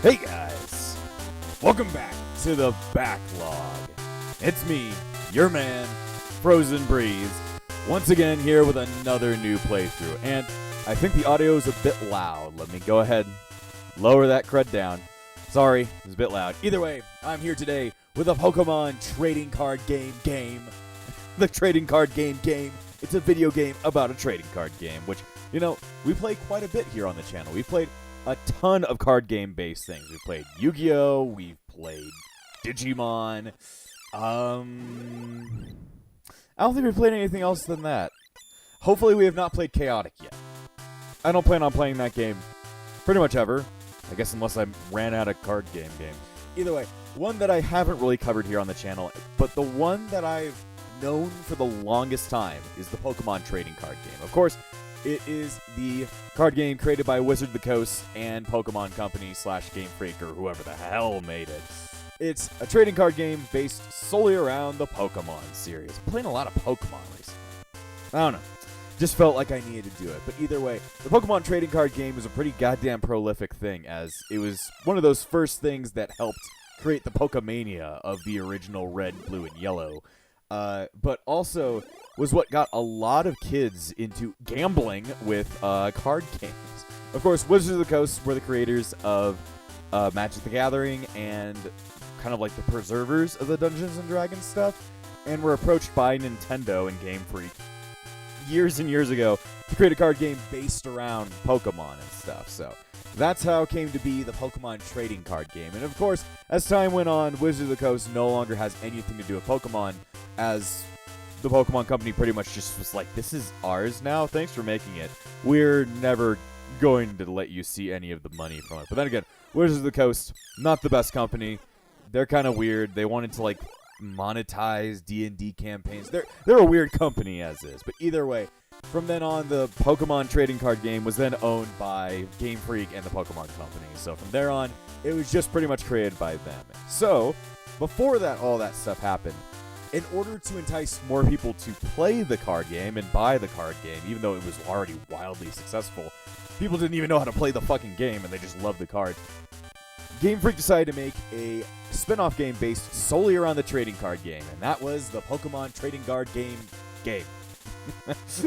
Hey guys, welcome back to the backlog. It's me, your man, Frozen Breeze, once again here with another new playthrough. And I think the audio is a bit loud. Let me go ahead, lower that crud down. Sorry, it was a bit loud. Either way, I'm here today with a Pokemon trading card game. The trading card game. It's a video game about a trading card game, which, you know, we play quite a bit here on the channel. We played a ton of card game-based things. We played Yu-Gi-Oh! We've played Digimon. I don't think we played anything else than that. Hopefully we have not played Chaotic yet. I don't plan on playing that game pretty much ever. I guess unless I ran out of card game games. Either way, one that I haven't really covered here on the channel, but the one that I've known for the longest time is the Pokemon trading card game. Of course, it is the card game created by Wizard of the Coast and Pokemon Company / Game Freak or whoever the hell made it. It's a trading card game based solely around the Pokemon series. I'm playing a lot of Pokemon recently. I don't know. Just felt like I needed to do it. But either way, the Pokemon trading card game was a pretty goddamn prolific thing, as it was one of those first things that helped create the Pokemania of the original Red, Blue, and Yellow. But also was what got a lot of kids into gambling with card games. Of course, Wizards of the Coast were the creators of Magic the Gathering and kind of like the preservers of the Dungeons & Dragons stuff, and were approached by Nintendo and Game Freak years and years ago to create a card game based around Pokemon and stuff. So that's how it came to be the Pokemon trading card game. And of course, as time went on, Wizards of the Coast no longer has anything to do with Pokemon, as the Pokemon Company pretty much just was like, this is ours now, thanks for making it. We're never going to let you see any of the money from it. But then again, Wizards of the Coast, not the best company. They're kind of weird. They wanted to, like, monetize D&D campaigns. They're a weird company as is. But either way, from then on, the Pokemon trading card game was then owned by Game Freak and the Pokemon Company. So from there on, it was just pretty much created by them. So, before that, all that stuff happened, in order to entice more people to play the card game and buy the card game, even though it was already wildly successful, people didn't even know how to play the fucking game and they just loved the card. Game Freak decided to make a spin-off game based solely around the trading card game, and that was the Pokemon Trading Card Game.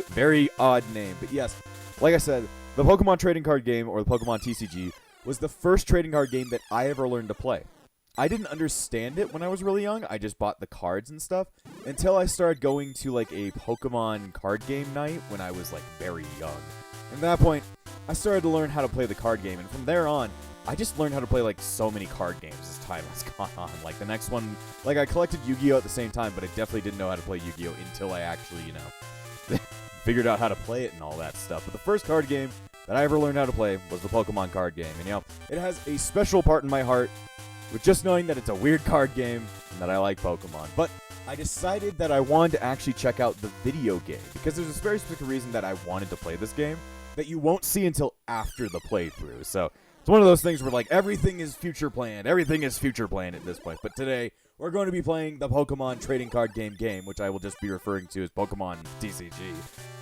Very odd name, but yes, like I said, the Pokemon Trading Card Game, or the Pokemon TCG, was the first trading card game that I ever learned to play. I didn't understand it when I was really young. I just bought the cards and stuff until I started going to like a Pokemon card game night when I was like very young. And at that point, I started to learn how to play the card game, and from there on, I just learned how to play like so many card games as time has gone on. Like the next one, like I collected Yu-Gi-Oh at the same time, but I definitely didn't know how to play Yu-Gi-Oh until I actually, you know, figured out how to play it and all that stuff. But the first card game that I ever learned how to play was the Pokemon card game. And you know, it has a special part in my heart with just knowing that it's a weird card game and that I like Pokemon. But I decided that I wanted to actually check out the video game, because there's a very specific reason that I wanted to play this game that you won't see until after the playthrough. So it's one of those things where like everything is future planned at this point. But today we're going to be playing the Pokemon Trading Card Game, which I will just be referring to as Pokemon TCG,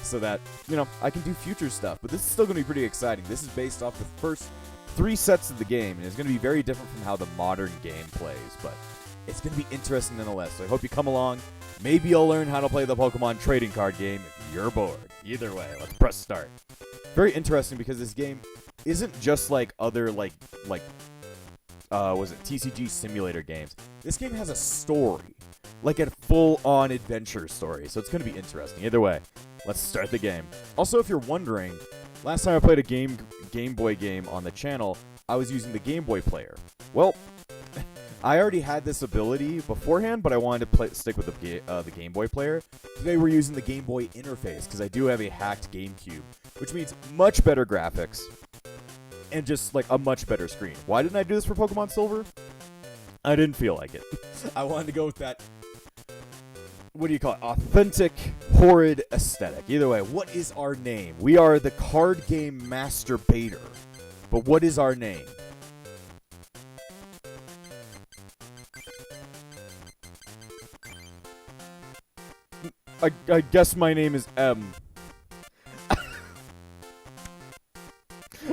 so that, you know, I can do future stuff. But this is still going to be pretty exciting. This is based off the first 3 sets of the game, and it's going to be very different from how the modern game plays, but it's going to be interesting nonetheless. So I hope you come along. Maybe you'll learn how to play the Pokemon Trading Card Game if you're bored. Either way, let's press start. Very interesting, because this game isn't just like other TCG simulator games. This game has a story, like a full-on adventure story, so it's going to be interesting. Either way, let's start the game. Also, if you're wondering, last time I played a Game Boy game on the channel, I was using the Game Boy player. Well, I already had this ability beforehand, but I wanted to stick with the Game Boy player. Today we're using the Game Boy interface, because I do have a hacked GameCube, which means much better graphics and just like a much better screen. Why didn't I do this for Pokemon Silver? I didn't feel like it. I wanted to go with that, what do you call it, authentic, horrid aesthetic. Either way, what is our name? We are the Card Game Masturbator. But what is our name? I guess my name is M.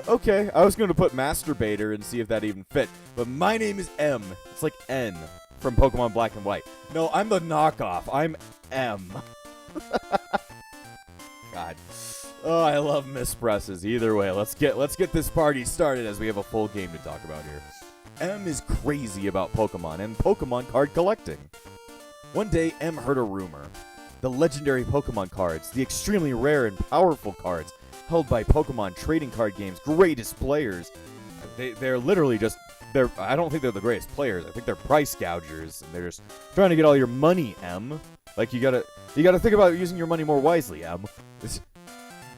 Okay, I was going to put Masturbator and see if that even fit. But my name is M. It's like N from Pokemon Black and White. No, I'm the knockoff. I'm M. God. Oh, I love mispresses. Either way, let's get this party started as we have a full game to talk about here. M is crazy about Pokemon and Pokemon card collecting. One day, M heard a rumor. The legendary Pokemon cards, the extremely rare and powerful cards held by Pokemon trading card game's greatest players. They're literally just, I don't think they're the greatest players. I think they're price gougers, and they're just trying to get all your money, M. Like, you gotta think about using your money more wisely, M.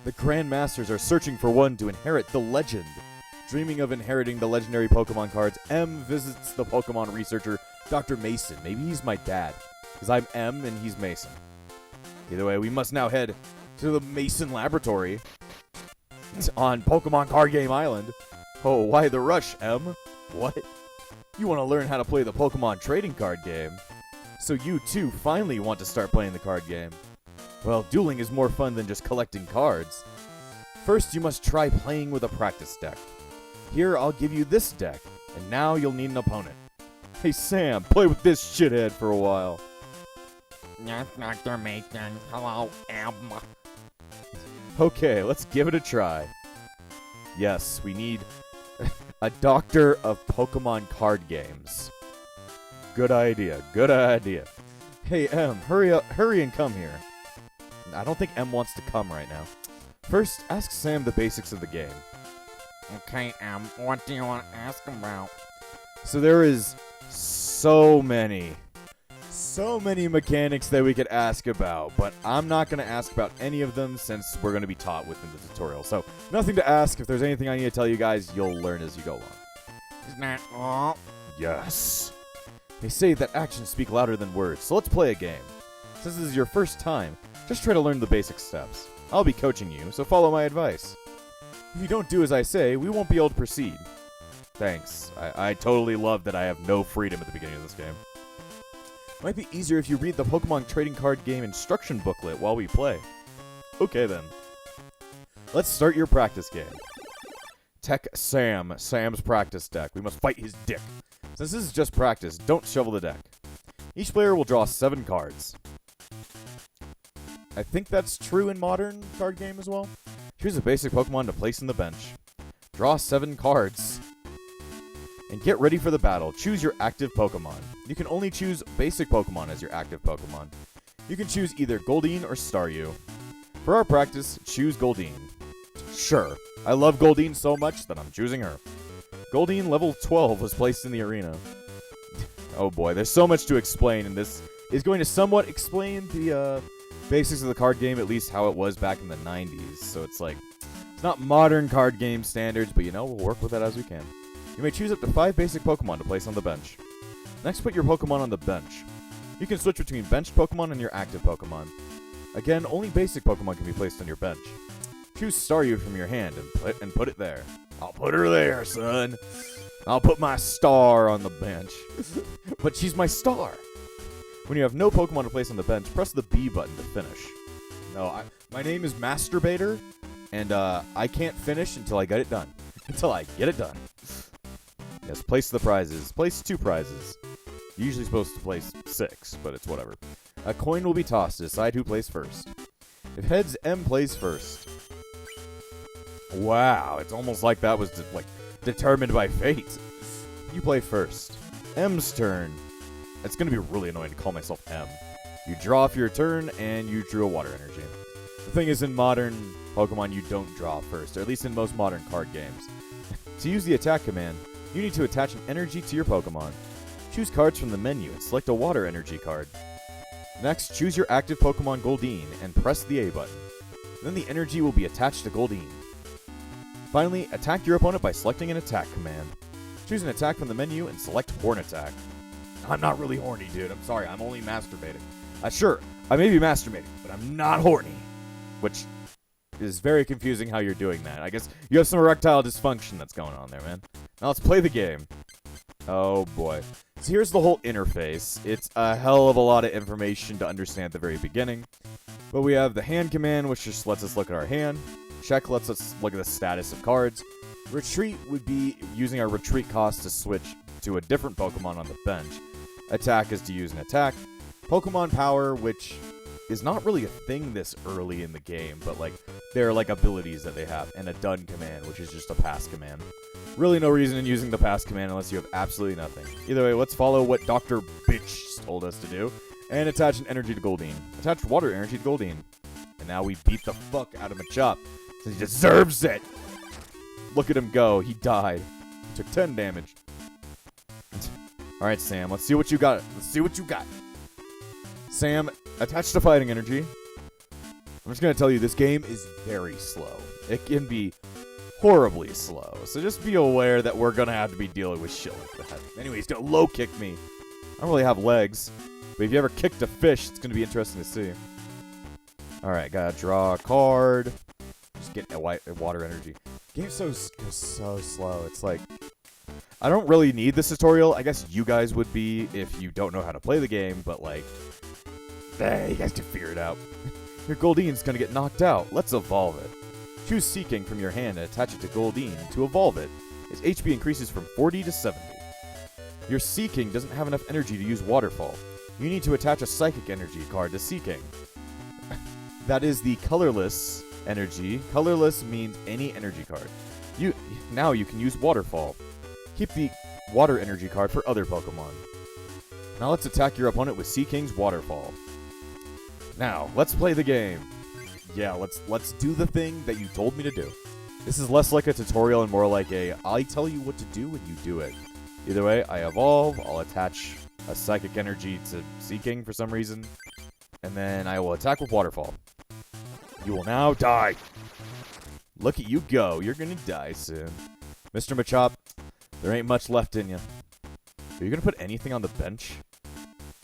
The Grandmasters are searching for one to inherit the legend. Dreaming of inheriting the legendary Pokemon cards, M visits the Pokemon researcher, Dr. Mason. Maybe he's my dad, because I'm M and he's Mason. Either way, we must now head to the Mason Laboratory on Pokemon Card Game Island. Oh, why the rush, M? What? You want to learn how to play the Pokemon trading card game? So you, too, finally want to start playing the card game. Well, dueling is more fun than just collecting cards. First, you must try playing with a practice deck. Here, I'll give you this deck, and now you'll need an opponent. Hey, Sam, play with this shithead for a while. Yes, Dr. Mason. Hello, M. Okay, let's give it a try. Yes, we need a doctor of Pokemon card games. Good idea, good idea. Hey, M, hurry and come here. I don't think M wants to come right now. First, ask Sam the basics of the game. Okay, M. What do you want to ask about? So there is so many mechanics that we could ask about, but I'm not going to ask about any of them since we're going to be taught within the tutorial. So, nothing to ask. If there's anything I need to tell you guys, you'll learn as you go along. Is that all? Yes. They say that actions speak louder than words, so let's play a game. Since this is your first time, just try to learn the basic steps. I'll be coaching you, so follow my advice. If you don't do as I say, we won't be able to proceed. Thanks. I totally love that I have no freedom at the beginning of this game. Might be easier if you read the Pokemon Trading Card Game instruction booklet while we play. Okay then. Let's start your practice game. Tech Sam. Sam's practice deck. We must fight his dick. Since this is just practice, don't shovel the deck. Each player will draw 7 cards. I think that's true in modern card game as well. Choose a basic Pokemon to place in the bench. Draw 7 cards. And get ready for the battle. Choose your active Pokemon. You can only choose basic Pokemon as your active Pokemon. You can choose either Goldeen or Staryu. For our practice, choose Goldeen. Sure, I love Goldeen so much that I'm choosing her. Goldeen level 12 was placed in the arena. Oh boy, there's so much to explain, and this is going to somewhat explain the basics of the card game, at least how it was back in the 90s. So it's like, it's not modern card game standards, but you know, we'll work with that as we can. You may choose up to 5 basic Pokemon to place on the bench. Next, put your Pokemon on the bench. You can switch between benched Pokemon and your active Pokemon. Again, only basic Pokemon can be placed on your bench. Choose Staryu from your hand and put it there. I'll put her there, son. I'll put my star on the bench. But she's my star. When you have no Pokemon to place on the bench, press the B button to finish. No, my name is Masturbator, and I can't finish until I get it done. Until I get it done. Yes, place the prizes. Place 2 prizes. You're usually supposed to place 6, but it's whatever. A coin will be tossed to decide who plays first. If heads, M plays first. Wow, it's almost like that was determined by fate. You play first. M's turn. It's going to be really annoying to call myself M. You draw for your turn, and you drew a water energy. The thing is, in modern Pokemon, you don't draw first, or at least in most modern card games. To use the attack command, you need to attach an energy to your Pokemon. Choose cards from the menu and select a water energy card. Next, choose your active Pokemon Goldeen and press the A button. Then the energy will be attached to Goldeen. Finally, attack your opponent by selecting an attack command. Choose an attack from the menu and select Horn Attack. I'm not really horny, dude. I'm sorry, I'm only masturbating. Sure, I may be masturbating, but I'm not horny. Which is very confusing how you're doing that. I guess you have some erectile dysfunction that's going on there, man. Now let's play the game. Oh boy. So here's the whole interface. It's a hell of a lot of information to understand at the very beginning. But we have the hand command, which just lets us look at our hand. Check lets us look at the status of cards. Retreat would be using our retreat cost to switch to a different Pokemon on the bench. Attack is to use an attack. Pokemon Power, which is not really a thing this early in the game, but like they're like abilities that they have, and a done command, which is just a pass command. Really no reason in using the pass command unless you have absolutely nothing. Either way, let's follow what Dr. Bitch told us to do, and attach an energy to Goldeen. Attach water energy to Goldeen. And now we beat the fuck out of Machop, since he deserves it! Look at him go, he died. Took 10 damage. Alright, Sam, let's see what you got. Let's see what you got. Sam, attached to fighting energy. I'm just gonna tell you, this game is very slow. It can be horribly slow, so just be aware that we're gonna have to be dealing with shit like that. Anyway, he's gonna low kick me. I don't really have legs, but if you ever kicked a fish, it's gonna be interesting to see. Alright, gotta draw a card. Just get a water energy. Game's so slow. It's like, I don't really need this tutorial. I guess you guys would be if you don't know how to play the game, but like, you guys can figure it out. Your Goldeen's gonna get knocked out. Let's evolve it. Choose Seeking from your hand and attach it to Goldeen to evolve it. Its HP increases from 40 to 70. Your Seeking doesn't have enough energy to use Waterfall. You need to attach a Psychic Energy card to Seeking. That is the colorless energy. Colorless means any energy card. Now you can use Waterfall. Keep the water energy card for other Pokemon. Now let's attack your opponent with Seeking's Waterfall. Now, let's play the game. Yeah, let's do the thing that you told me to do. This is less like a tutorial and more like I tell you what to do and you do it. Either way, I evolve, I'll attach a Psychic Energy to Seeking for some reason, and then I will attack with Waterfall. You will now die. Look at you go. You're gonna die soon. Mr. Machop, there ain't much left in you. Are you gonna put anything on the bench?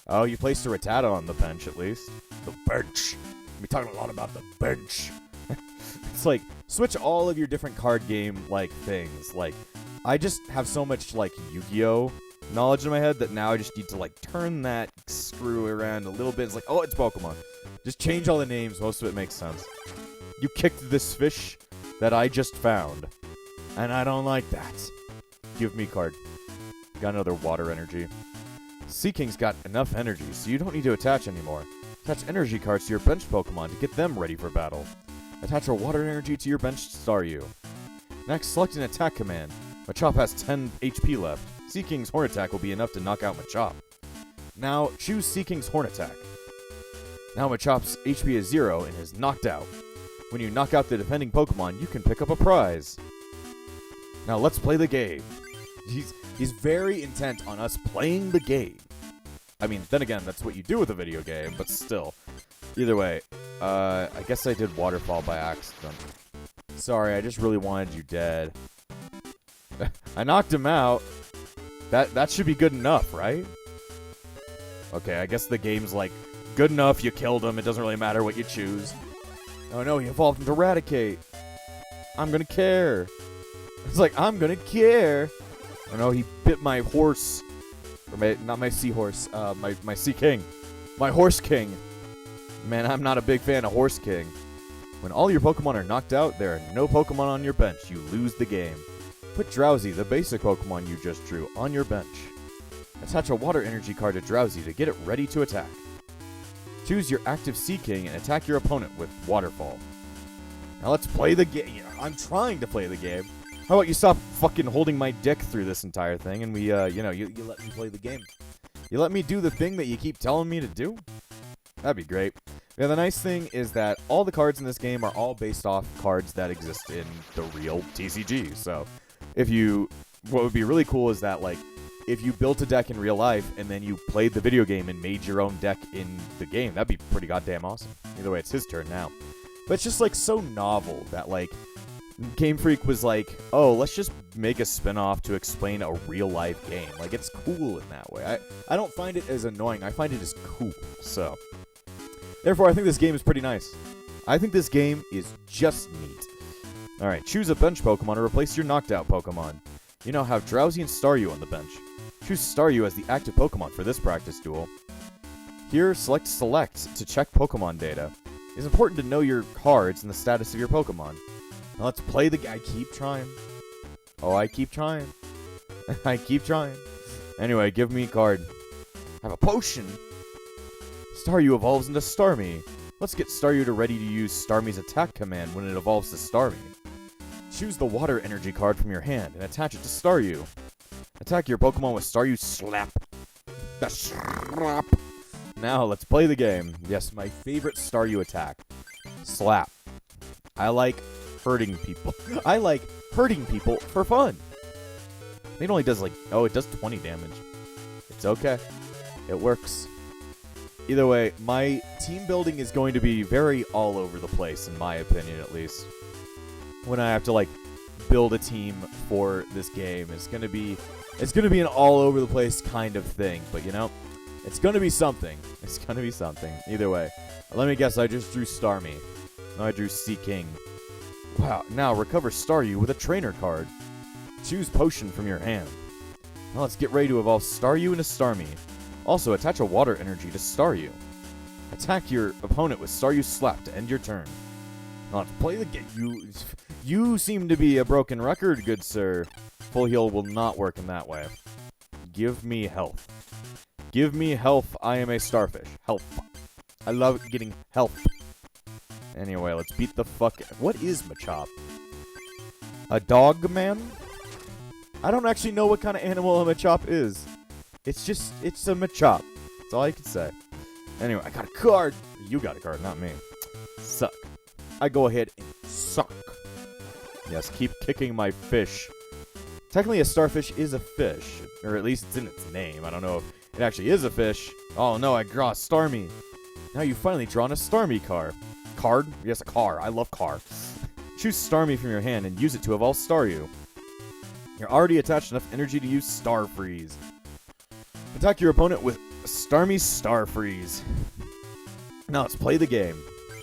Oh, you placed a Rattata on the bench at least. The bench. We're talking a lot about the bench. It's like, switch all of your different card game, like, things. Like, I just have so much, like, Yu-Gi-Oh! Knowledge in my head that now I just need to, like, turn that screw around a little bit. It's like, oh, it's Pokemon. Just change all the names. Most of it makes sense. You kicked this fish that I just found. And I don't like that. Give me card. Got another water energy. Seeking's got enough energy, so you don't need to attach anymore. Attach energy cards to your bench Pokemon to get them ready for battle. Attach a water energy to your bench Staryu. Next, select an attack command. Machop has 10 HP left. Seeking's Horn Attack will be enough to knock out Machop. Now, choose Seeking's Horn Attack. Now Machop's HP is 0 and is knocked out. When you knock out the defending Pokemon, you can pick up a prize. Now let's play the game. He's very intent on us playing the game. I mean, then again, that's what you do with a video game, but still. Either way, I guess I did Waterfall by accident. Sorry, I just really wanted you dead. I knocked him out. That should be good enough, right? Okay, I guess the game's like, good enough, you killed him, it doesn't really matter what you choose. Oh no, he evolved into Eradicate. I'm gonna care. It's like, I'm gonna care. Oh no, he bit my horse. Or not my seahorse, my Sea King. My Horse King. Man, I'm not a big fan of Horse King. When all your Pokemon are knocked out, there are no Pokemon on your bench. You lose the game. Put Drowsy, the basic Pokemon you just drew, on your bench. Attach a water energy card to Drowsy to get it ready to attack. Choose your active Sea King and attack your opponent with Waterfall. Now let's play the game. I'm trying to play the game. How about you stop fucking holding my dick through this entire thing and we, you let me play the game. You let me do the thing that you keep telling me to do? That'd be great. Yeah, the nice thing is that all the cards in this game are all based off cards that exist in the real TCG. So, what would be really cool is that, like, if you built a deck in real life and then you played the video game and made your own deck in the game, that'd be pretty goddamn awesome. Either way, it's his turn now. But it's just, like, so novel that, like, Game Freak was like, oh, let's just make a spin-off to explain a real-life game. Like, it's cool in that way. I don't find it as annoying. I find it as cool. So, therefore, I think this game is pretty nice. I think this game is just neat. Alright, choose a bench Pokemon to replace your knocked-out Pokemon. You now have Drowsy and Staryu on the bench. Choose Staryu as the active Pokemon for this practice duel. Here, select to check Pokemon data. It's important to know your cards and the status of your Pokemon. Now let's play the... I keep trying. Oh, I keep trying. I keep trying. Anyway, give me a card. I have a potion. Staryu evolves into Starmie. Let's get Staryu ready to use Starmie's attack command when it evolves to Starmie. Choose the water energy card from your hand and attach it to Staryu. Attack your Pokemon with Staryu Slap. The Slap. Now let's play the game. Yes, my favorite Staryu attack. Slap. I like hurting people. I like hurting people for fun. It only does like, oh, it does 20 damage. It's okay. It works. Either way, my team building is going to be very all over the place, in my opinion at least. When I have to like build a team for this game, it's gonna be an all over the place kind of thing. But you know, it's gonna be something. It's gonna be something. Either way, let me guess. I just drew Starmie. No, I drew Sea King. Wow. Now recover Staryu with a trainer card. Choose potion from your hand. Now let's get ready to evolve Staryu into Starmie. Also, attach a water energy to Staryu. Attack your opponent with Staryu Slap to end your turn. Now let's play the game. You seem to be a broken record, good sir. Full heal will not work in that way. Give me health. Give me health. I am a starfish. Health. I love getting health. Anyway, let's beat the fuck. What is Machop? A dog man? I don't actually know what kind of animal a Machop is. It's a Machop. That's all I can say. Anyway, I got a card. You got a card, not me. Suck. I go ahead and suck. Yes, keep kicking my fish. Technically, a starfish is a fish. Or at least it's in its name. I don't know if it actually is a fish. Oh no, I draw a Starmie. Now you've finally drawn a Starmie card. Card? Yes, a car. I love car. Choose Starmie from your hand and use it to evolve Staryu. You're already attached enough energy to use Star Freeze. Attack your opponent with Starmie Star Freeze. Now let's play the game.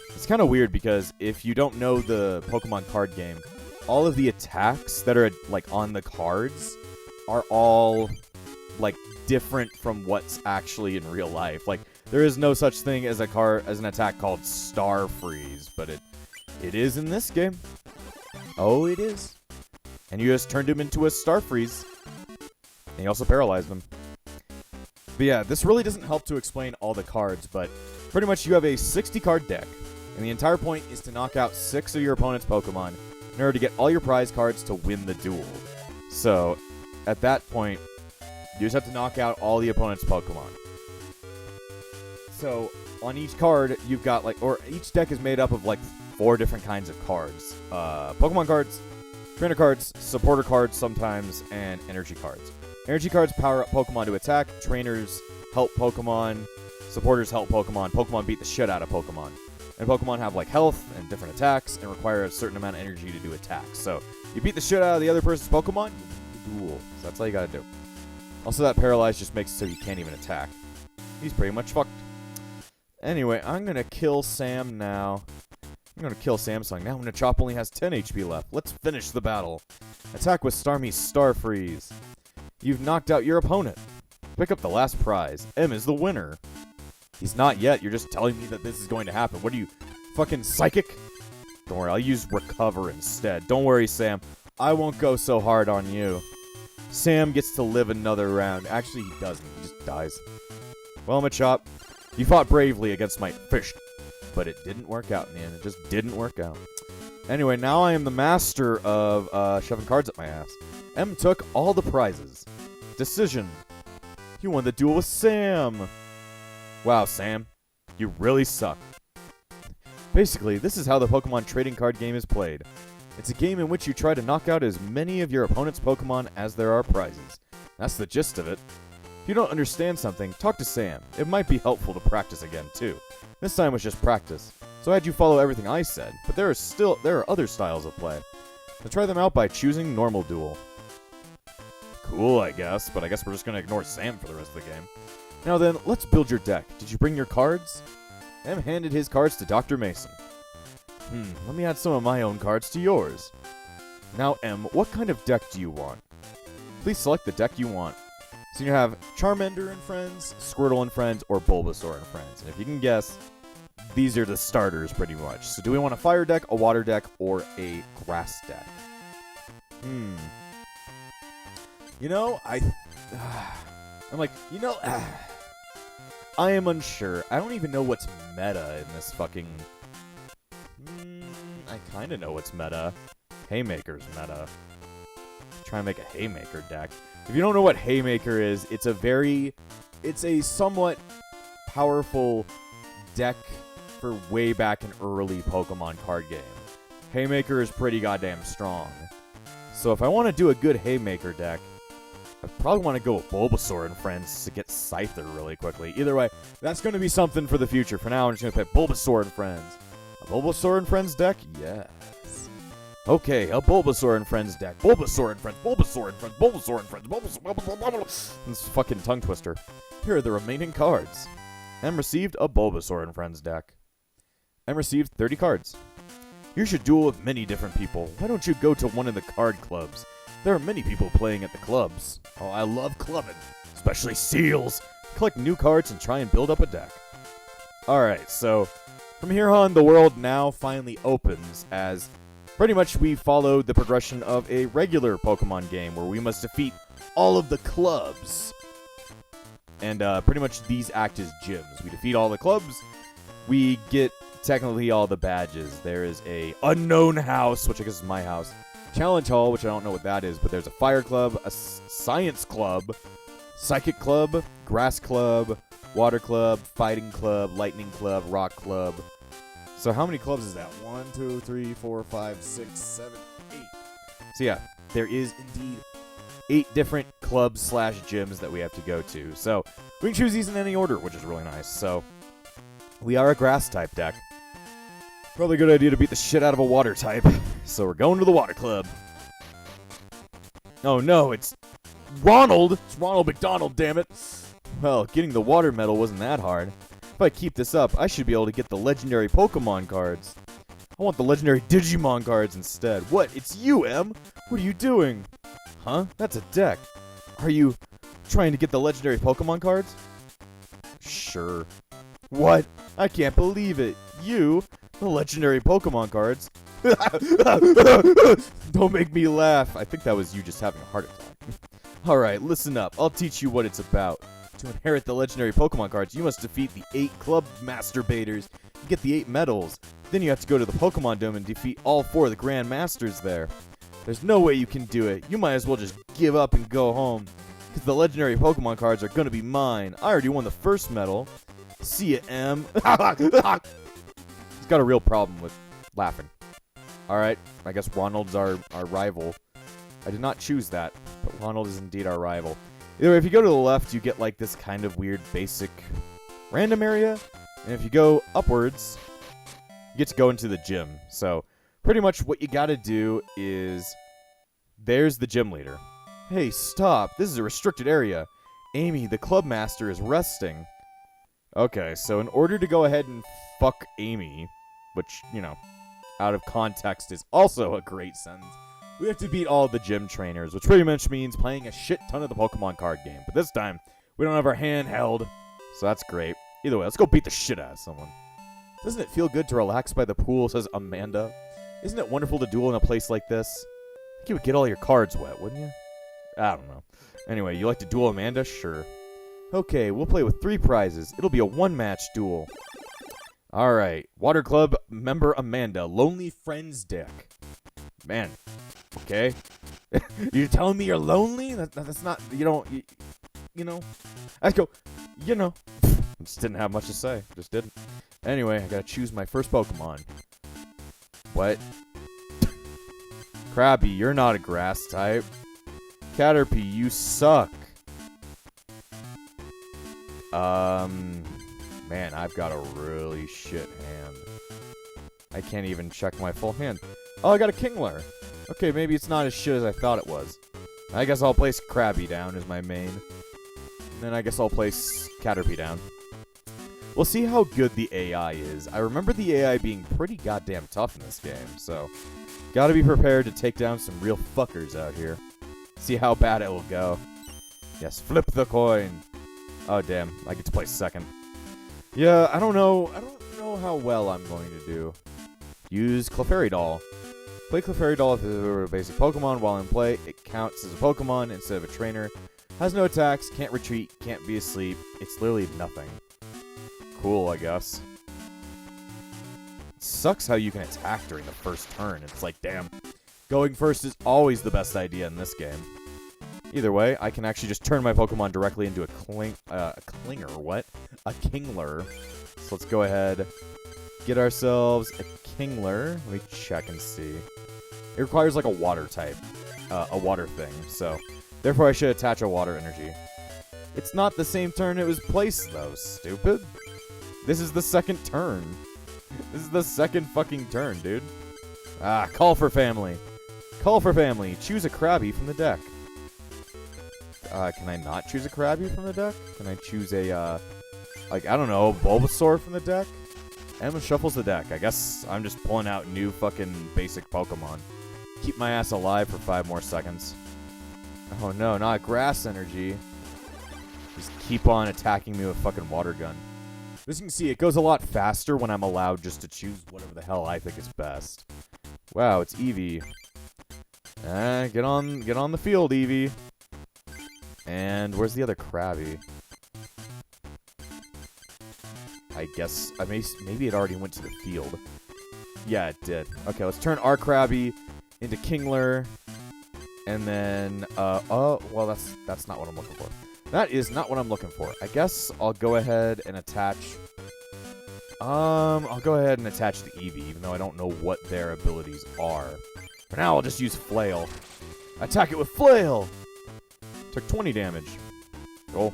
It's kind of weird because if you don't know the Pokemon card game, all of the attacks that are like on the cards are all like different from what's actually in real life. Like there is no such thing as an attack called Star Freeze, but it is in this game. Oh, it is. And you just turned him into a Star Freeze. And you also paralyzed him. But yeah, this really doesn't help to explain all the cards, but pretty much you have a 60 card deck, and the entire point is to knock out 6 of your opponent's Pokemon in order to get all your prize cards to win the duel. So, at that point, you just have to knock out all the opponent's Pokemon. So, on each card, you've got each deck is made up of 4 different kinds of cards. Pokemon cards, trainer cards, supporter cards sometimes, and energy cards. Energy cards power up Pokemon to attack, trainers help Pokemon, supporters help Pokemon, Pokemon beat the shit out of Pokemon. And Pokemon have health and different attacks and require a certain amount of energy to do attacks. So, you beat the shit out of the other person's Pokemon, you duel. So that's all you gotta do. Also, that paralyzed just makes it so you can't even attack. He's pretty much fucked. Anyway, I'm gonna kill Sam now. I'm gonna kill Samsung now. Machop only has 10 HP left. Let's finish the battle. Attack with Starmie Star Freeze. You've knocked out your opponent. Pick up the last prize. M is the winner. He's not yet. You're just telling me that this is going to happen. What are you, fucking psychic? Don't worry, I'll use Recover instead. Don't worry, Sam. I won't go so hard on you. Sam gets to live another round. Actually, he doesn't. He just dies. Well, Machop, you fought bravely against my fish, but it didn't work out in the end. It just didn't work out. Anyway, now I am the master of shoving cards up my ass. M took all the prizes. Decision. You won the duel with Sam. Wow, Sam. You really suck. Basically, this is how the Pokemon trading card game is played. It's a game in which you try to knock out as many of your opponent's Pokemon as there are prizes. That's the gist of it. If you don't understand something, talk to Sam. It might be helpful to practice again, too. This time was just practice, so I had you follow everything I said, but there are other styles of play. So try them out by choosing Normal Duel. Cool, I guess, but I guess we're just going to ignore Sam for the rest of the game. Now then, let's build your deck. Did you bring your cards? M handed his cards to Dr. Mason. Let me add some of my own cards to yours. Now, M, what kind of deck do you want? Please select the deck you want. So you have Charmander and Friends, Squirtle and Friends, or Bulbasaur and Friends. And if you can guess, these are the starters pretty much. So do we want a fire deck, a water deck, or a grass deck? You know, I'm like, you know, I am unsure. I don't even know what's meta in this fucking... I kind of know what's meta. Haymaker's meta. Try and make a Haymaker deck. If you don't know what Haymaker is, it's a somewhat powerful deck for way back in early Pokemon card game. Haymaker is pretty goddamn strong. So if I want to do a good Haymaker deck, I probably want to go with Bulbasaur and Friends to get Scyther really quickly. Either way, that's going to be something for the future. For now, I'm just going to play Bulbasaur and Friends. A Bulbasaur and Friends deck? Yes. Okay, a Bulbasaur and Friends deck. Bulbasaur and Friends, Bulbasaur and Friends, Bulbasaur and Friends, Bulbasaur. This is a fucking tongue twister. Here are the remaining cards. M received a Bulbasaur and Friends deck. M received 30 cards. You should duel with many different people. Why don't you go to one of the card clubs? There are many people playing at the clubs. Oh, I love clubbing. Especially seals. Collect new cards and try and build up a deck. Alright, so from here on, the world now finally opens as pretty much we follow the progression of a regular Pokemon game where we must defeat all of the clubs. And pretty much these act as gyms. We defeat all the clubs. We get technically all the badges. There is a unknown house, which I guess is my house. Challenge Hall, which I don't know what that is, but there's a Fire Club, a Science Club, Psychic Club, Grass Club, Water Club, Fighting Club, Lightning Club, Rock Club. So how many clubs is that? 1, 2, 3, 4, 5, 6, 7, 8. So yeah, there is indeed 8 different clubs / gyms that we have to go to. So we can choose these in any order, which is really nice. So we are a grass type deck. Probably a good idea to beat the shit out of a water type. So we're going to the water club. Oh no, it's Ronald! It's Ronald McDonald, damn it! Well, getting the water medal wasn't that hard. If I keep this up, I should be able to get the legendary Pokemon cards. I want the legendary Digimon cards instead. What? It's you, Em? What are you doing? Huh? That's a deck. Are you trying to get the legendary Pokemon cards? Sure. What? I can't believe it. You? The legendary Pokemon cards? Don't make me laugh. I think that was you just having a heart attack. Alright, listen up. I'll teach you what it's about. To inherit the legendary Pokemon cards, you must defeat the 8 club masturbators and get the 8 medals. Then you have to go to the Pokemon Dome and defeat all 4 of the Grand Masters there. There's no way you can do it. You might as well just give up and go home. Because the legendary Pokemon cards are going to be mine. I already won the first medal. See ya, M. He's got a real problem with laughing. Alright, I guess Ronald's our rival. I did not choose that, but Ronald is indeed our rival. Either way, if you go to the left, you get like this kind of weird basic random area. And if you go upwards, you get to go into the gym. So pretty much what you gotta do is, there's the gym leader. Hey, stop. This is a restricted area. Amy, the club master, is resting. Okay, so in order to go ahead and fuck Amy, which, you know, out of context is also a great sentence, we have to beat all the gym trainers, which pretty much means playing a shit ton of the Pokemon card game. But this time, we don't have our hand held, so that's great. Either way, let's go beat the shit out of someone. Doesn't it feel good to relax by the pool, says Amanda. Isn't it wonderful to duel in a place like this? I think you would get all your cards wet, wouldn't you? I don't know. Anyway, you like to duel Amanda? Sure. Okay, we'll play with 3 prizes. It'll be a 1-match duel. Alright, Water Club member Amanda, Lonely Friends deck. Man, okay. You're telling me you're lonely? That's not, you don't, you know. I go, you know. Just didn't have much to say. Just didn't. Anyway, I gotta choose my first Pokemon. What? Krabby, you're not a grass type. Caterpie, you suck. Man, I've got a really shit hand. I can't even check my full hand. Oh, I got a Kingler. Okay, maybe it's not as shit as I thought it was. I guess I'll place Krabby down as my main. And then I guess I'll place Caterpie down. We'll see how good the AI is. I remember the AI being pretty goddamn tough in this game, so gotta be prepared to take down some real fuckers out here. See how bad it will go. Yes, flip the coin. Oh, damn. I get to play second. Yeah, I don't know know how well I'm going to do. Use Clefairy Doll. Play Clefairy Doll if it's a basic Pokemon while in play. It counts as a Pokemon instead of a trainer. Has no attacks, can't retreat, can't be asleep. It's literally nothing. Cool, I guess. It sucks how you can attack during the first turn. It's like, damn. Going first is always the best idea in this game. Either way, I can actually just turn my Pokemon directly into a Klinger, what? A Kingler. So let's go ahead, get ourselves a Kingler. Let me check and see. It requires like a water type, a water thing, so therefore I should attach a water energy. It's not the same turn it was placed though, stupid. This is the second turn. This is the second fucking turn, dude. Ah, call for family. Call for family. Choose a Krabby from the deck. Can I not choose a Krabby from the deck? Can I choose a, like, I don't know, Bulbasaur from the deck? Emma shuffles the deck. I guess I'm just pulling out new fucking basic Pokemon. Keep my ass alive for 5 more seconds. Oh no, not grass energy. Just keep on attacking me with fucking water gun. As you can see, it goes a lot faster when I'm allowed just to choose whatever the hell I think is best. Wow, it's Eevee. Get on the field, Eevee. And where's the other Krabby? I guess maybe it already went to the field. Yeah, it did. Okay, let's turn our Krabby into Kingler. And then well, that's not what I'm looking for. That is not what I'm looking for. I guess I'll go ahead and attach I'll go ahead and attach the Eevee, even though I don't know what their abilities are. For now, I'll just use Flail. Attack it with Flail! Took 20 damage. Cool.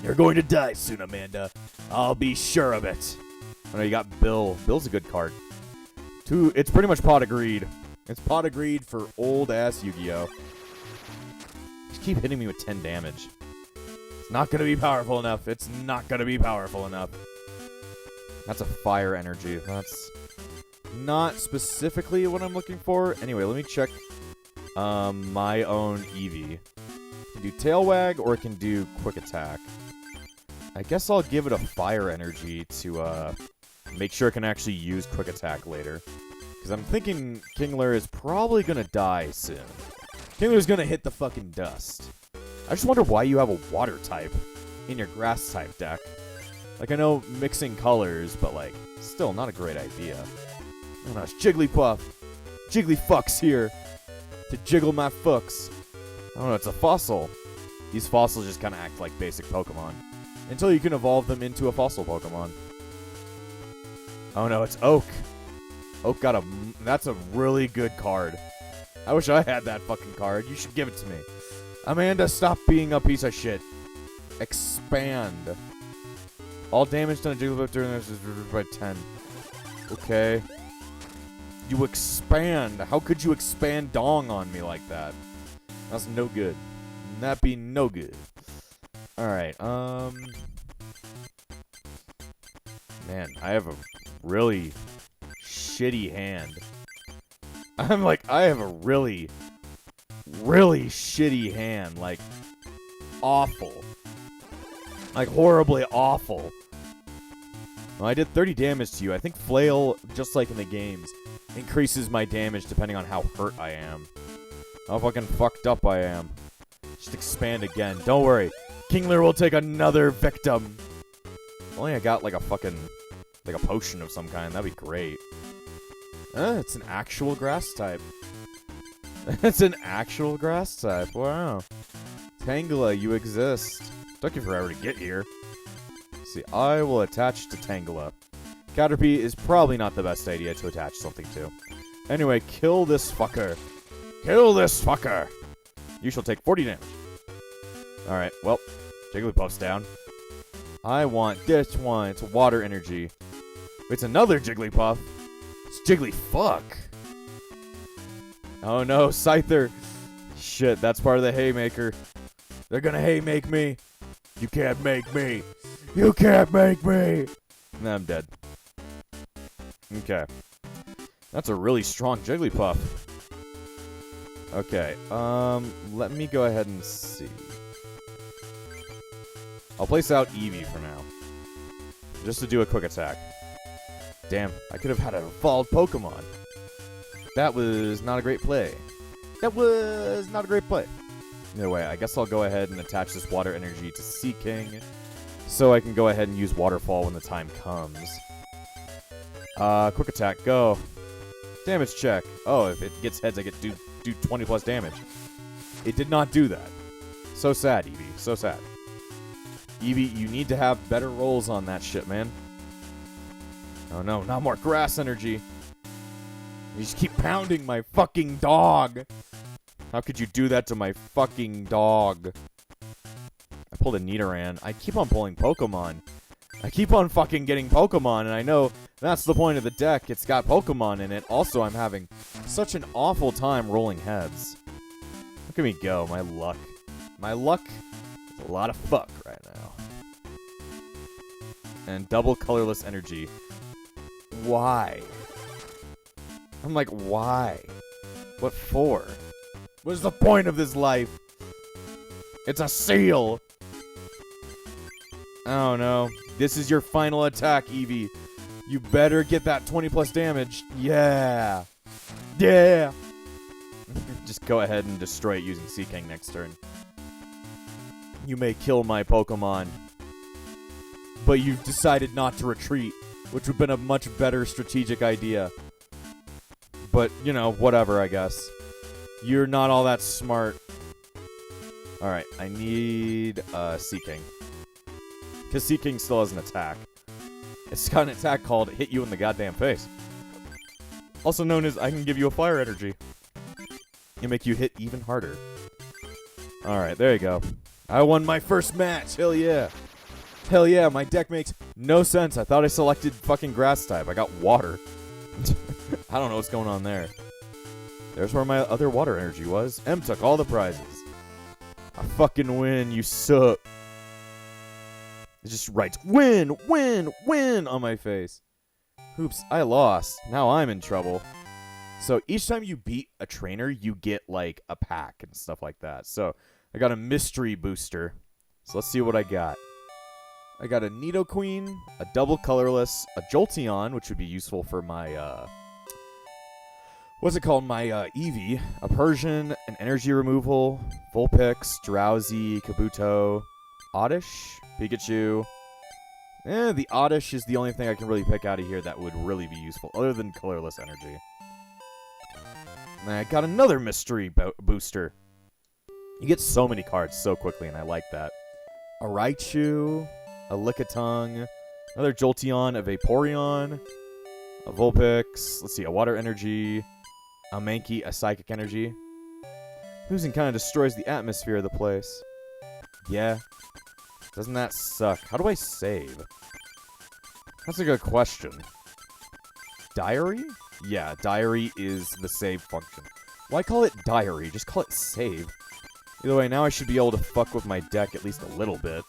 You're going to die soon, Amanda. I'll be sure of it. Oh no, you got Bill. Bill's a good card. It's pretty much Pot of Greed. It's Pot of Greed for old-ass Yu-Gi-Oh! Just keep hitting me with 10 damage. It's not going to be powerful enough. It's not going to be powerful enough. That's a fire energy. That's not specifically what I'm looking for. Anyway, let me check my own Eevee. It can do Tail Wag or it can do Quick Attack. I guess I'll give it a fire energy to make sure it can actually use Quick Attack later. Because I'm thinking Kingler is probably going to die soon. Kingler's going to hit the fucking dust. I just wonder why you have a water type in your grass type deck. Like, I know mixing colors, but, like, still not a great idea. Oh no, it's Jigglypuff. Jigglyfuck's here to jiggle my fucks. Oh no, it's a fossil. These fossils just kind of act like basic Pokemon. Until you can evolve them into a fossil Pokemon. Oh no, it's Oak. Oak got that's a really good card. I wish I had that fucking card. You should give it to me. Amanda, stop being a piece of shit. Expand. All damage done to Jigglypuff during this is reduced by 10. Okay. You expand. How could you expand Dong on me like that? That's no good. That be no good. Alright, man, I have a really shitty hand. I have a really, really shitty hand. Like, awful. Like, horribly awful. Well, I did 30 damage to you. I think Flail, just like in the games, increases my damage depending on how hurt I am. How fucking fucked up I am. Just expand again. Don't worry. Kingler will take another victim. If only I got like a fucking, like a potion of some kind. That'd be great. It's an actual grass type. It's an actual grass type. Wow. Tangela, you exist. Took you forever to get here. Let's see, I will attach to Tangela. Caterpie is probably not the best idea to attach something to. Anyway, kill this fucker. Kill this fucker! You shall take 40 damage. Alright, well, Jigglypuff's down. I want this one. It's water energy. It's another Jigglypuff. It's Jigglyfuck. Oh no, Scyther. Shit, that's part of the haymaker. They're gonna haymake me. You can't make me. You can't make me. Nah, I'm dead. Okay. That's a really strong Jigglypuff. Okay, let me go ahead and see. I'll place out Eevee for now. Just to do a quick attack. Damn, I could have had an evolved Pokemon. That was not a great play. That was not a great play. Either way, I guess I'll go ahead and attach this water energy to Seaking, so I can go ahead and use Waterfall when the time comes. Quick attack, go. Damage check. Oh, if it gets heads, I get do 20 plus damage. It did not do that. So sad, Eevee. So sad. Eevee, you need to have better rolls on that shit, man. Oh no, not more grass energy. You just keep pounding my fucking dog. How could you do that to my fucking dog? I pulled a Nidoran. I keep on pulling Pokemon. I keep on fucking getting Pokemon, and I know that's the point of the deck. It's got Pokemon in it. Also, I'm having such an awful time rolling heads. Look at me go. My luck. My luck is a lot of fuck right now. And double colorless energy. Why? I'm like, why? What for? What is the point of this life? It's a seal! Oh no. This is your final attack, Eevee. You better get that 20 plus damage. Yeah! Yeah! Just go ahead and destroy it using Seaking next turn. You may kill my Pokemon, but you've decided not to retreat, which would have been a much better strategic idea. But, you know, whatever, I guess. You're not all that smart. Alright, I need Seaking. Because Seaking still has an attack. It's got an attack called Hit You in the Goddamn Face. Also known as I can give you a fire energy. It'll make you hit even harder. Alright, there you go. I won my first match! Hell yeah! Hell yeah, my deck makes no sense. I thought I selected fucking grass type. I got water. I don't know what's going on there. There's where my other water energy was. M took all the prizes. I fucking win, you suck. It just writes, win, win, win on my face. Oops, I lost. Now I'm in trouble. So each time you beat a trainer, you get, like, a pack and stuff like that. So I got a mystery booster. So let's see what I got. I got a Nidoqueen, a double colorless, a Jolteon, which would be useful for my, what's it called? My, Eevee, a Persian, an energy removal, Vulpix, Drowsy, Kabuto, Oddish, Pikachu. The Oddish is the only thing I can really pick out of here that would really be useful, other than colorless energy. And I got another mystery booster. You get so many cards so quickly, and I like that. A Raichu, a Lickitung, another Jolteon, a Vaporeon, a Vulpix, let's see, a Water Energy, a Mankey, a Psychic Energy. Losing kind of destroys the atmosphere of the place. Yeah. Doesn't that suck? How do I save? That's a good question. Diary? Yeah, diary is the save function. Why call it diary? Just call it save. Either way, now I should be able to fuck with my deck at least a little bit.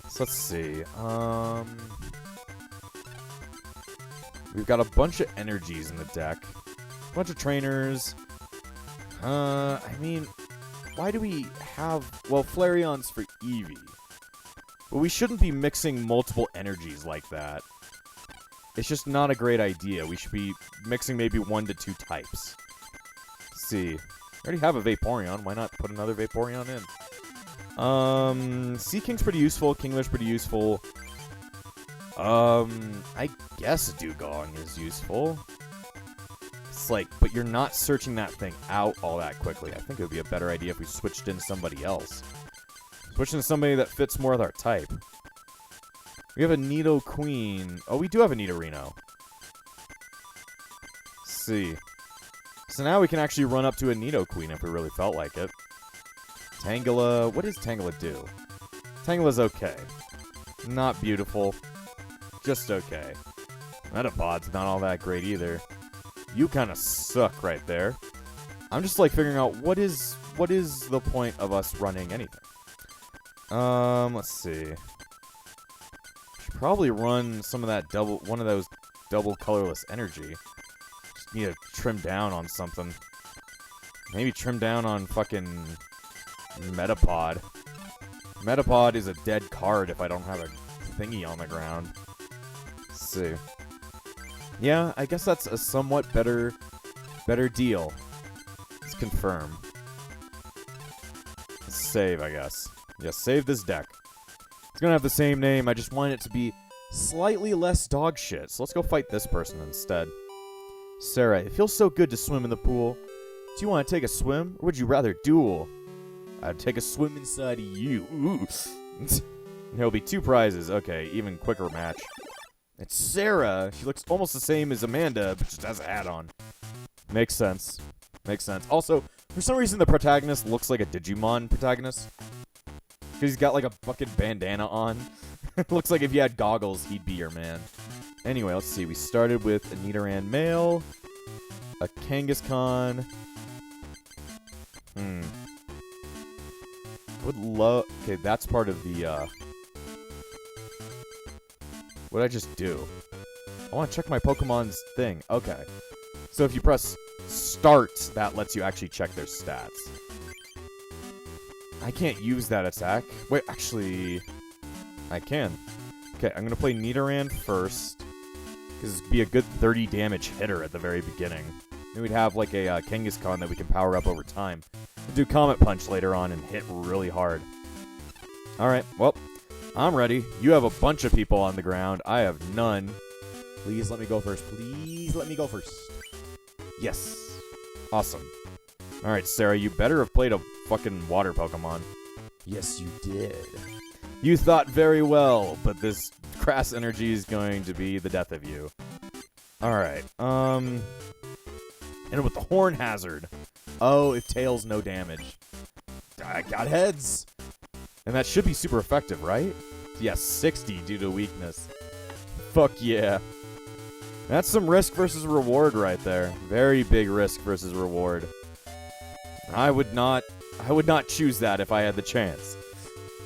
So let's see. We've got a bunch of energies in the deck. A bunch of trainers. I mean, why do we have... Well, Flareon's for Eevee. But we shouldn't be mixing multiple energies like that. It's just not a great idea. We should be mixing maybe 1 to 2 types. Let's see. I already have a Vaporeon. Why not put another Vaporeon in? Seaking's pretty useful. Kingler's pretty useful. I guess Dugong is useful. It's like, but you're not searching that thing out all that quickly. I think it would be a better idea if we switched in somebody else. Switch into somebody that fits more with our type. We have a Nidoqueen. Oh, we do have a Nidorino. Let's see. So now we can actually run up to a Nidoqueen if we really felt like it. Tangela. What does Tangela do? Tangela's okay. Not beautiful. Just okay. Metapod's not all that great either. You kind of suck right there. I'm just like figuring out what is the point of us running anything. Let's see. Should probably run some of that one of those double colorless energy. Just need to trim down on something. Maybe trim down on fucking Metapod. Metapod is a dead card if I don't have a thingy on the ground. Let's see. Yeah, I guess that's a somewhat better deal. Let's confirm. Let's save, I guess. Yeah, save this deck. It's gonna have the same name, I just want it to be slightly less dog shit. So let's go fight this person instead. Sarah, it feels so good to swim in the pool. Do you want to take a swim, or would you rather duel? I'd take a swim inside of you. Ooh. There'll be 2 prizes. Okay, even quicker match. It's Sarah. She looks almost the same as Amanda, but just has a hat on. Makes sense. Makes sense. Also, for some reason, the protagonist looks like a Digimon protagonist. Because he's got like a fucking bandana on. Looks like if you had goggles, he'd be your man. Anyway, let's see. We started with a Nidoran male, a Kangaskhan. Would love. Okay, that's part of the. What'd I just do? I want to check my Pokemon's thing. Okay. So if you press start, that lets you actually check their stats. I can't use that attack. Wait, actually, I can. Okay, I'm going to play Nidoran first. Because it'd be a good 30 damage hitter at the very beginning. Then we'd have like a Kangaskhan that we can power up over time. We'll do Comet Punch later on and hit really hard. Alright, well, I'm ready. You have a bunch of people on the ground. I have none. Please let me go first. Please let me go first. Yes. Awesome. Alright, Sarah, you better have played a fucking water Pokemon. Yes, you did. You thought very well, but this crass energy is going to be the death of you. Alright, and with the Horn Hazard. Oh, if Tails, no damage. I got heads. And that should be super effective, right? Yes, 60 due to weakness. Fuck yeah. That's some risk versus reward right there. Very big risk versus reward. I would not choose that if I had the chance.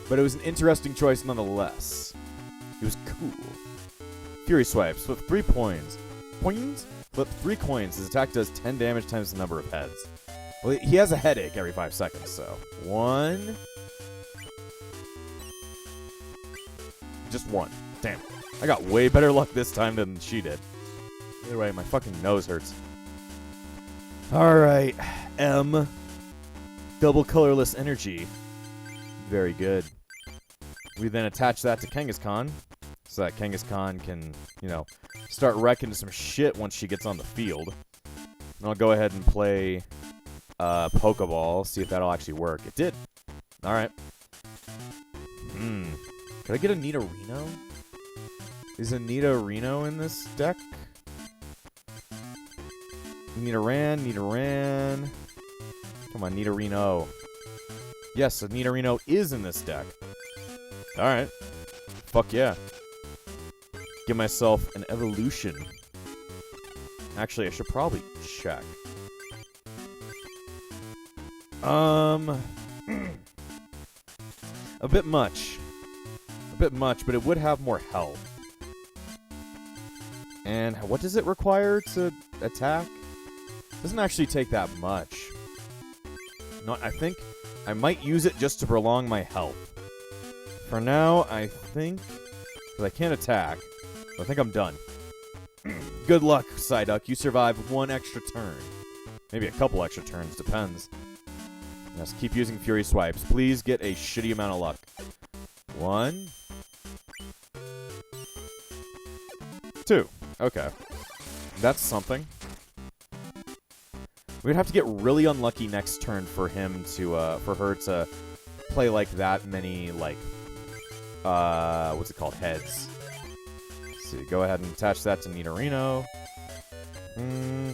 But it was an interesting choice nonetheless. It was cool. Fury Swipes. Flip 3 coins. Flip 3 coins. His attack does 10 damage times the number of heads. Well, he has a headache every 5 seconds, so. 1. Just 1. Damn. I got way better luck this time than she did. Either way, my fucking nose hurts. Alright. M. Double colorless energy. Very good. We then attach that to Kangaskhan, so that Kangaskhan can, you know, start wrecking some shit once she gets on the field. And I'll go ahead and play Pokeball, see if that'll actually work. It did. Alright. Could I get a Nidorino? Is a Nidorino in this deck? Nidoran. Come on, Nidorino. Yes, a Nidorino is in this deck. Alright. Fuck yeah. Give myself an evolution. Actually, I should probably check. A bit much. A bit much, but it would have more health. And what does it require to attack? Doesn't actually take that much. No, I think I might use it just to prolong my health. For now, I think... because I can't attack. I think I'm done. Good luck, Psyduck. You survived 1 extra turn. Maybe a couple extra turns, depends. Just keep using Fury Swipes. Please get a shitty amount of luck. 1. 2. Okay. That's something. We'd have to get really unlucky next turn for him to, for her to play like that many, like, what's it called? Heads. Let's see, go ahead and attach that to Nidorino. I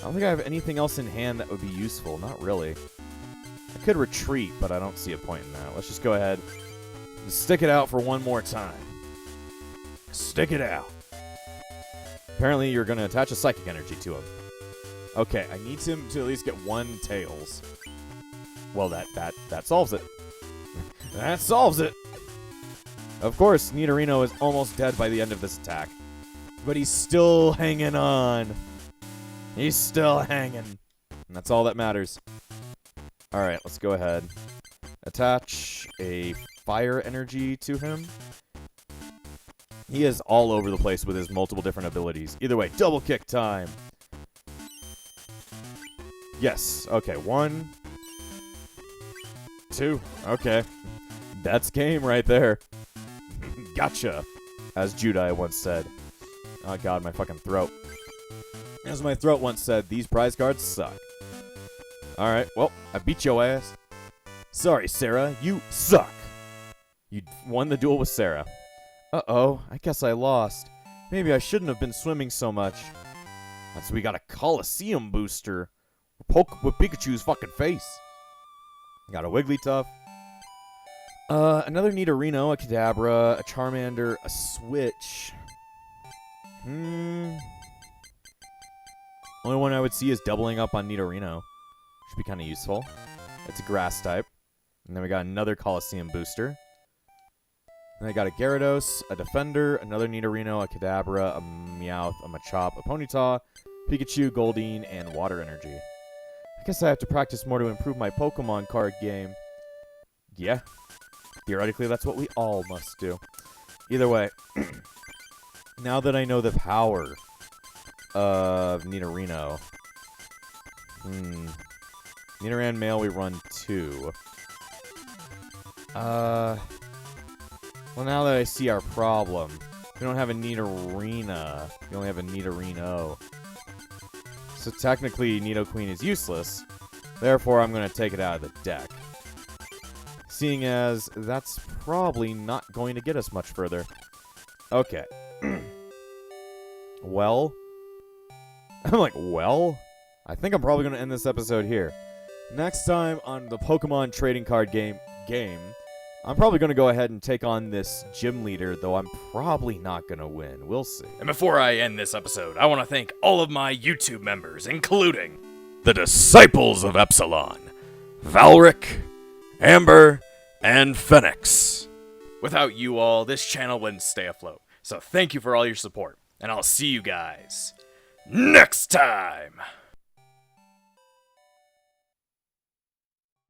don't think I have anything else in hand that would be useful. Not really. I could retreat, but I don't see a point in that. Let's just go ahead and stick it out for one more time. Stick it out. Apparently, you're going to attach a Psychic Energy to him. Okay, I need him to at least get 1 Tails. Well, that solves it. That solves it! Of course, Nidorino is almost dead by the end of this attack. But he's still hanging on. He's still hanging. And that's all that matters. Alright, let's go ahead. Attach a Fire Energy to him. He is all over the place with his multiple different abilities. Either way, double kick time. Yes. Okay, 1, 2. Okay. That's game right there. Gotcha. As Judai once said. Oh god, my fucking throat. As my throat once said, these prize cards suck. Alright, well, I beat your ass. Sorry, Sarah, you suck. You won the duel with Sarah. Uh-oh, I guess I lost. Maybe I shouldn't have been swimming so much. That's we got a Coliseum booster. Poke with Pikachu's fucking face. Got a Wigglytuff. Another Nidorino, a Kadabra, a Charmander, a Switch. Only one I would see is doubling up on Nidorino. Should be kind of useful. It's a grass type. And then we got another Coliseum booster. And I got a Gyarados, a Defender, another Nidorino, a Kadabra, a Meowth, a Machop, a Ponyta, Pikachu, Goldeen, and Water Energy. I guess I have to practice more to improve my Pokemon card game. Yeah. Theoretically, that's what we all must do. Either way, now that I know the power of Nidorino, Nidoran male, we run 2. Well, now that I see our problem, we don't have a Nidorina. We only have a Nidorino. So technically, Nidoqueen is useless. Therefore, I'm going to take it out of the deck. Seeing as that's probably not going to get us much further. Okay. Well? I'm like, well? I think I'm probably going to end this episode here. Next time on the Pokemon Trading Card Game, I'm probably going to go ahead and take on this gym leader, though I'm probably not going to win. We'll see. And before I end this episode, I want to thank all of my YouTube members, including the Disciples of Epsilon, Valric, Amber, and Phoenix. Without you all, this channel wouldn't stay afloat. So thank you for all your support, and I'll see you guys next time!